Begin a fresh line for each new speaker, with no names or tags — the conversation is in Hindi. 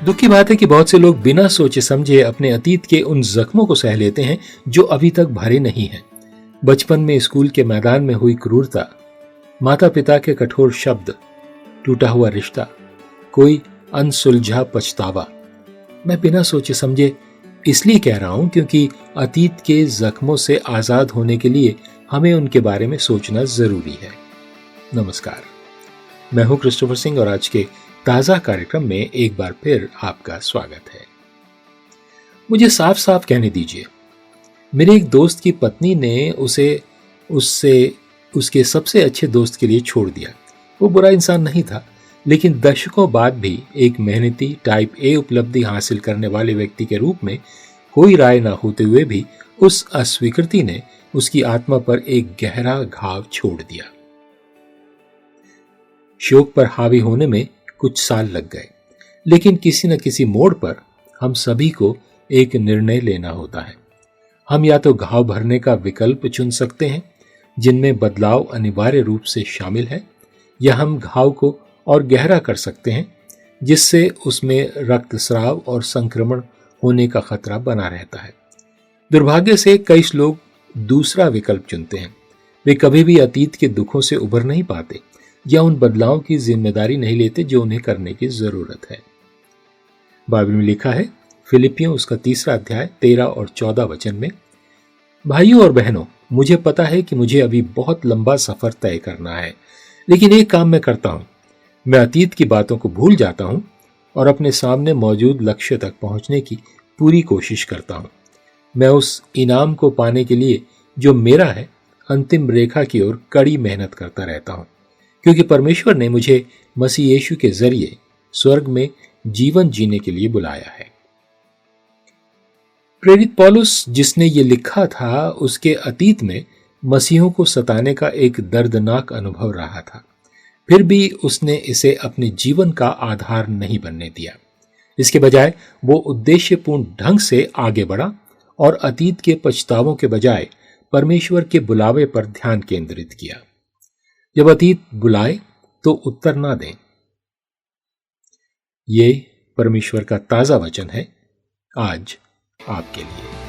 दुख की बात है कि बहुत से लोग बिना सोचे समझे अपने अतीत के उन जख्मों को सह लेते हैं जो अभी तक भरे नहीं हैं। बचपन में स्कूल के मैदान में हुई क्रूरता, माता पिता के कठोर शब्द, टूटा हुआ रिश्ता, कोई अनसुलझा पछतावा। मैं बिना सोचे समझे इसलिए कह रहा हूं क्योंकि अतीत के जख्मों से आजाद होने के लिए हमें उनके बारे में सोचना जरूरी है। नमस्कार, मैं हूं क्रिस्टोफर सिंह और आज के ताजा कार्यक्रम में एक बार फिर आपका स्वागत है। मुझे साफ साफ कहने दीजिए, मेरे एक दोस्त की पत्नी ने उससे उसके सबसे अच्छे दोस्त के लिए छोड़ दिया। वो बुरा इंसान नहीं था, लेकिन दशकों बाद भी एक मेहनती टाइप ए उपलब्धि हासिल करने वाले व्यक्ति के रूप में कोई राय न होते हुए भी उस अस्वीकृति ने उसकी आत्मा पर एक गहरा घाव छोड़ दिया। शोक पर हावी होने में कुछ साल लग गए, लेकिन किसी न किसी मोड़ पर हम सभी को एक निर्णय लेना होता है। हम या तो घाव भरने का विकल्प चुन सकते हैं, जिनमें बदलाव अनिवार्य रूप से शामिल है, या हम घाव को और गहरा कर सकते हैं, जिससे उसमें रक्तस्राव और संक्रमण होने का खतरा बना रहता है। दुर्भाग्य से कई लोग दूसरा विकल्प चुनते हैं। वे कभी भी अतीत के दुखों से उभर नहीं पाते या उन बदलाव की जिम्मेदारी नहीं लेते जो उन्हें करने की जरूरत है। बाइबल में लिखा है, फिलिपियों उसका 3 अध्याय 13 और 14 वचन में, भाइयों और बहनों, मुझे पता है कि मुझे अभी बहुत लंबा सफर तय करना है, लेकिन एक काम मैं करता हूं। मैं अतीत की बातों को भूल जाता हूं और अपने सामने मौजूद लक्ष्य तक पहुंचने की पूरी कोशिश करता हूं। मैं उस इनाम को पाने के लिए जो मेरा है, अंतिम रेखा की ओर कड़ी मेहनत करता रहता हूं, क्योंकि परमेश्वर ने मुझे मसीह यीशु के जरिए स्वर्ग में जीवन जीने के लिए बुलाया है। प्रेरित पौलुस, जिसने ये लिखा था, उसके अतीत में मसीहों को सताने का एक दर्दनाक अनुभव रहा था। फिर भी उसने इसे अपने जीवन का आधार नहीं बनने दिया। इसके बजाय वो उद्देश्यपूर्ण ढंग से आगे बढ़ा और अतीत के पछतावों के बजाय परमेश्वर के बुलावे पर ध्यान केंद्रित किया। जब अतीत बुलाए तो उत्तर ना दें। ये परमेश्वर का ताजा वचन है आज आपके लिए।